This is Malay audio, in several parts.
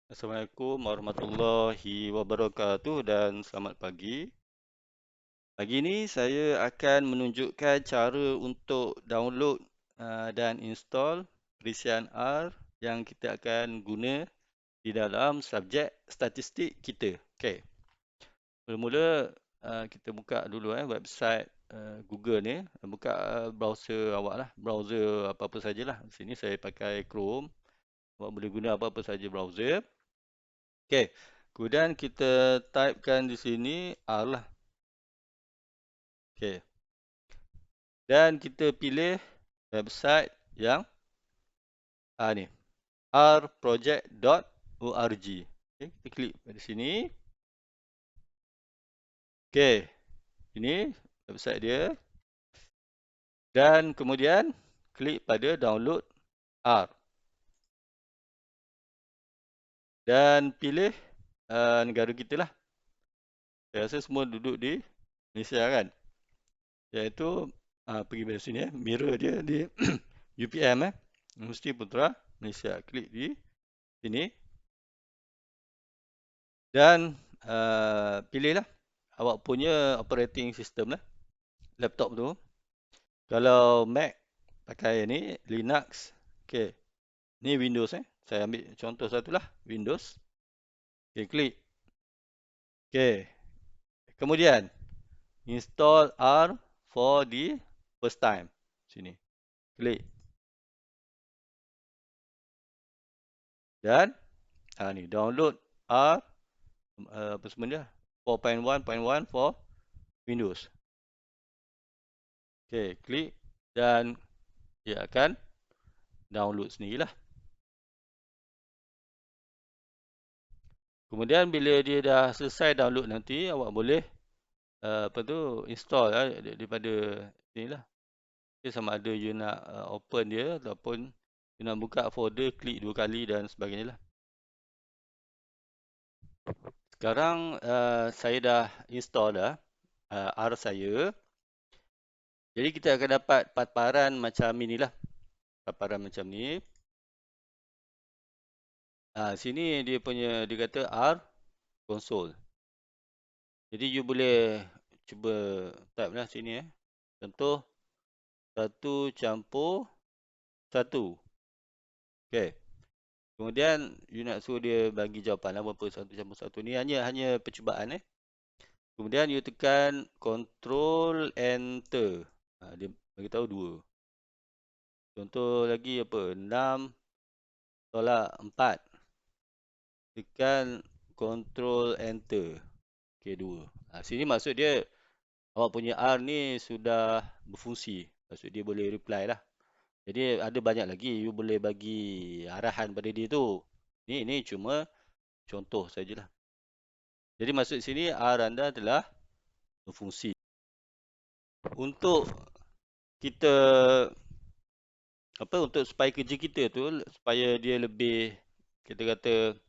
Assalamualaikum warahmatullahi wabarakatuh dan selamat pagi. Pagi ini saya akan menunjukkan cara untuk download dan install perisian R yang kita akan guna di dalam subjek statistik kita. Okey. Mula-mula kita buka dulu website Google ni. Buka browser awak lah, browser apa-apa sajalah. Sini saya pakai Chrome. Awak boleh guna apa-apa saja browser. Okey. Kemudian kita typekan di sini R lah. Okey. Dan kita pilih website yang ni, rproject.org. Okey, kita klik pada sini. Okey. Ini website dia. Dan kemudian klik pada download R. Dan pilih negara kita lah. Saya rasa semua duduk di Malaysia kan. Iaitu pergi pada sini mirror dia di UPM Universiti Putra Malaysia. Klik di sini dan pilihlah awak punya operating system lah, laptop tu. Kalau Mac pakai ni Linux. Okey. Ni Windows Saya ambil contoh satulah, Windows. Okey, klik. Okey. Kemudian install R for the first time. Sini. Klik. Dan ni download R apa semua dia? 4.1.1 for Windows. Okey, klik dan dia akan download sendirilah. Kemudian bila dia dah selesai download nanti, awak boleh install daripada inilah. Okay, sama ada you nak open dia ataupun you nak buka folder, klik 2 kali dan sebagainya lah. Sekarang saya dah install dah R saya. Jadi kita akan dapat paparan macam inilah. Paparan macam ni. Sini dia punya, dia kata R console. Jadi you boleh cuba type lah sini Contoh 1 campur 1. Okey. Kemudian you nak suruh dia bagi jawapan lah berapa 1 campur 1 ni, hanya percubaan Kemudian you tekan Ctrl Enter. Dia bagi tahu 2. Contoh lagi apa? 6 tolak 4. Tekan Ctrl Enter. Okey 2. Sini maksud dia awak punya R ni sudah berfungsi. Maksud dia boleh reply lah. Jadi ada banyak lagi you boleh bagi arahan pada dia tu. Ni cuma contoh sajalah. Jadi maksud sini R anda telah berfungsi. Untuk kita untuk supaya kerja kita tu supaya dia lebih, kita kata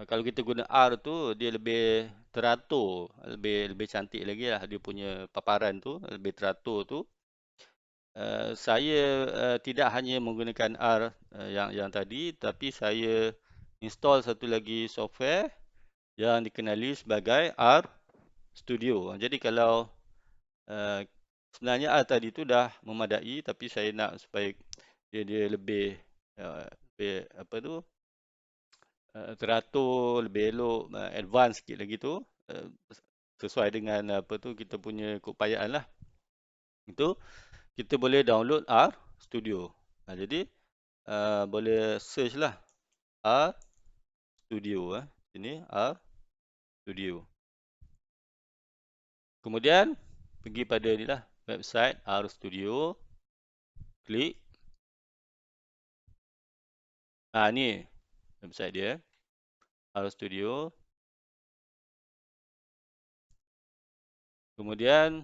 kalau kita guna R tu dia lebih teratur, lebih cantik lagi lah dia punya paparan tu, lebih teratur tu. Saya tidak hanya menggunakan R yang tadi, tapi saya install satu lagi software yang dikenali sebagai R Studio. Jadi kalau sebenarnya R tadi tu dah memadai, tapi saya nak supaya dia lebih teratur, lebih elok, advance sikit lagi tu, sesuai dengan kita punya keupayaan lah. Itu kita boleh download R Studio. Jadi boleh search lah R Studio Sini R Studio. Kemudian pergi pada ni lah website R Studio. Klik. Ni website dia. R Studio. Kemudian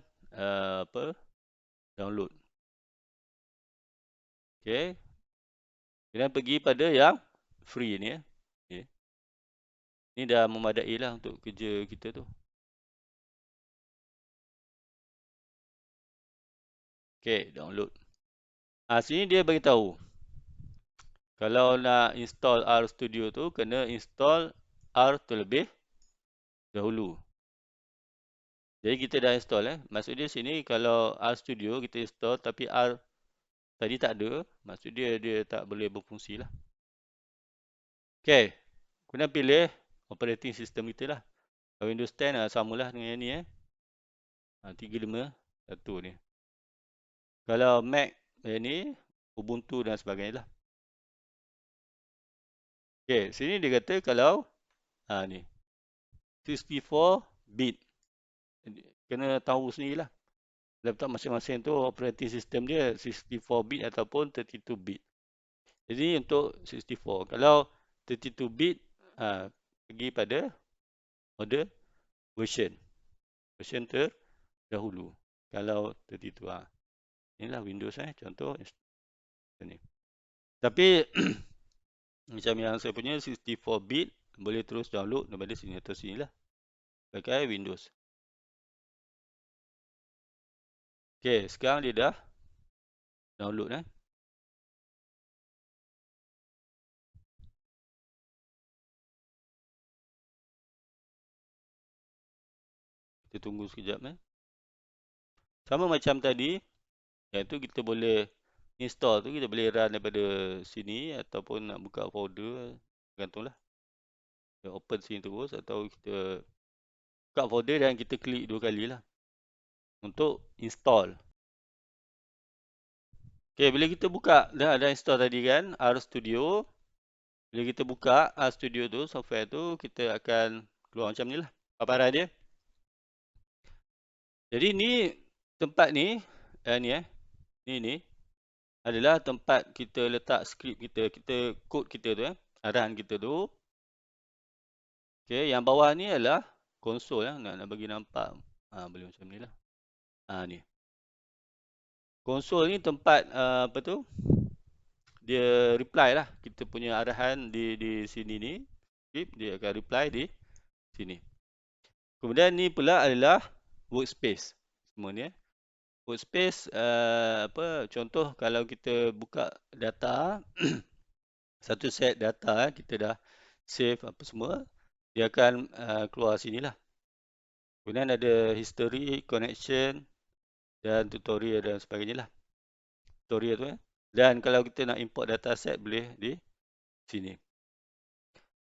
download. Okey. Kemudian pergi pada yang free ni Okay. Ni dah memadai lah untuk kerja kita tu. Okey, download. Sini dia bagi tahu Kalau nak install RStudio tu, kena install R terlebih dahulu. Jadi kita dah install. Maksud dia sini kalau RStudio kita install tapi R tadi tak ada, maksud dia tak boleh berfungsi lah. Okay. Kemudian pilih operating system kita lah. Windows 10 samalah dengan yang ni 351 ni. Kalau Mac yang ni Ubuntu dan sebagainya lah. Okay, sini dia kata kalau ni 64 bit. Kena tahu sendirilah. Laptop masing-masing tu operating system dia 64 bit ataupun 32 bit. Jadi untuk 64. Kalau 32 bit pergi pada order version. Version terdahulu. Kalau 32 inilah Windows contoh ni. Tapi macam yang saya punya 64 bit boleh terus download daripada sini atau sini lah. Pakai Windows. Okay, sekarang dia dah download Kita tunggu sekejap Sama macam tadi, iaitu kita boleh install tu, kita boleh run daripada sini ataupun nak buka folder, tergantunglah. Kita open sini terus atau kita buka folder dan kita klik 2 kali lah untuk install. Okay, bila kita buka, dah ada install tadi kan, RStudio. Bila kita buka RStudio tu, software tu, kita akan keluar macam ni lah, paparan dia. Jadi ni, tempat ni, ni adalah tempat kita letak skrip kita, kod kita tu arahan kita tu. Okay, yang bawah ni adalah konsol nak bagi nampak. Boleh macam ni lah. Ni. Konsol ni tempat apa tu? Dia reply lah. Kita punya arahan di sini ni. Dia akan reply di sini. Kemudian ni pula adalah workspace. Semua ni workspace contoh kalau kita buka data satu set data kita dah save apa semua, dia akan keluar sini lah. Kemudian ada history, connection dan tutorial dan sebagainya lah. Tutorial tu Dan kalau kita nak import data set boleh di sini.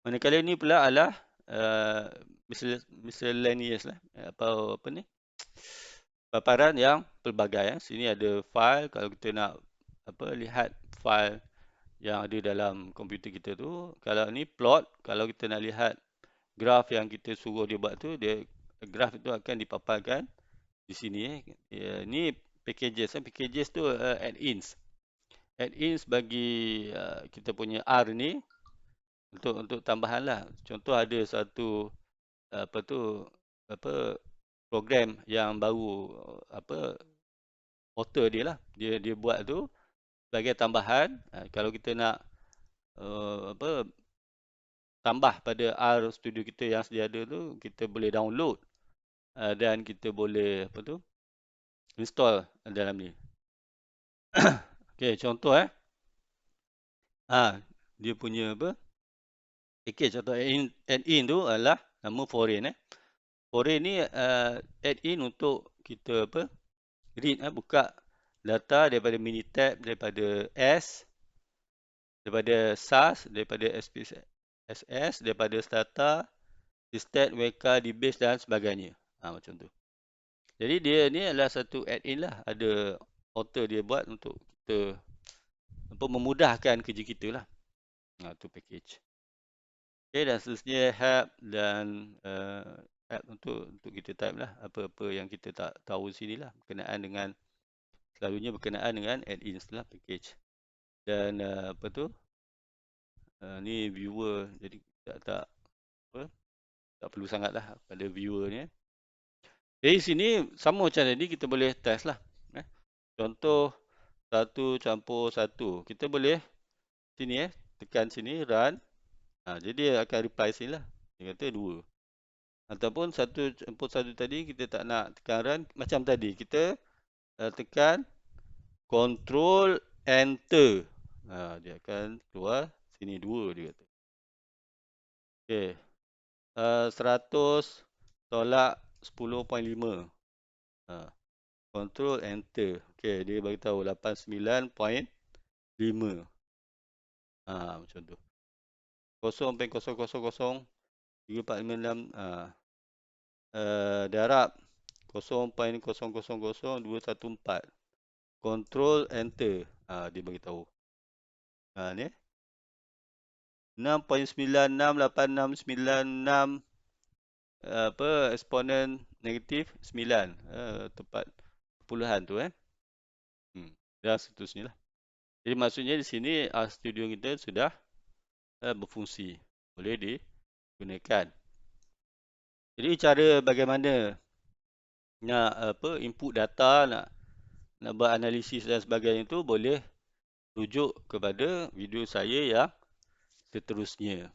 Manakala ni pula adalah miscellaneous lah. Apa ni? Paparan yang pelbagai. Sini ada file. Kalau kita nak lihat file yang ada dalam komputer kita tu. Kalau ni plot. Kalau kita nak lihat graf yang kita suruh dia buat tu, graf itu akan dipaparkan di sini. Ni packages. Packages tu add-ins. Add-ins bagi kita punya R ni untuk tambahan lah. Contoh ada satu program yang baru author dia lah. Dia buat tu sebagai tambahan. Kalau kita nak tambah pada RStudio kita yang sedia ada tu, kita boleh download dan kita boleh install dalam ni. Okey, contoh dia punya package atau add-in tu adalah nama foreign Foreign ni add-in untuk kita read buka data daripada Minitab, daripada S, daripada SAS, daripada SPSS, daripada Stata, Stat, WK, DBase dan sebagainya. Macam tu. Jadi dia ni adalah satu add-in lah. Ada author dia buat untuk kita memudahkan kerja kita lah. Tu package. Okay, dan seterusnya help dan help untuk kita type lah apa-apa yang kita tak tahu sini lah selalunya berkenaan dengan add-ins lah package. Dan ni viewer, jadi tak perlu sangat lah pada viewer ni. Jadi sini sama macam tadi kita boleh test lah. Contoh 1:1. Kita boleh sini tekan sini run. Jadi dia akan reply sini lah. Dia kata 2. Ataupun 1:1 tadi kita tak nak tekan run. Macam tadi kita tekan Control Enter. Dia akan keluar sini 2 dia kata. Okey. 100 tolak 10.5. Control enter. Okey, dia bagi tahu 89.5. Macam tu. 0.0003456. Darab 0.0000214. Control enter. Dia bagi tahu. Ni 6.968696 eksponen negatif 9. Tepat puluhan tu dan seterusnya lah. Jadi maksudnya di sini studio kita sudah berfungsi, boleh digunakan. Jadi cara bagaimana nak input data, nak buat analisis dan sebagainya itu boleh rujuk kepada video saya yang seterusnya.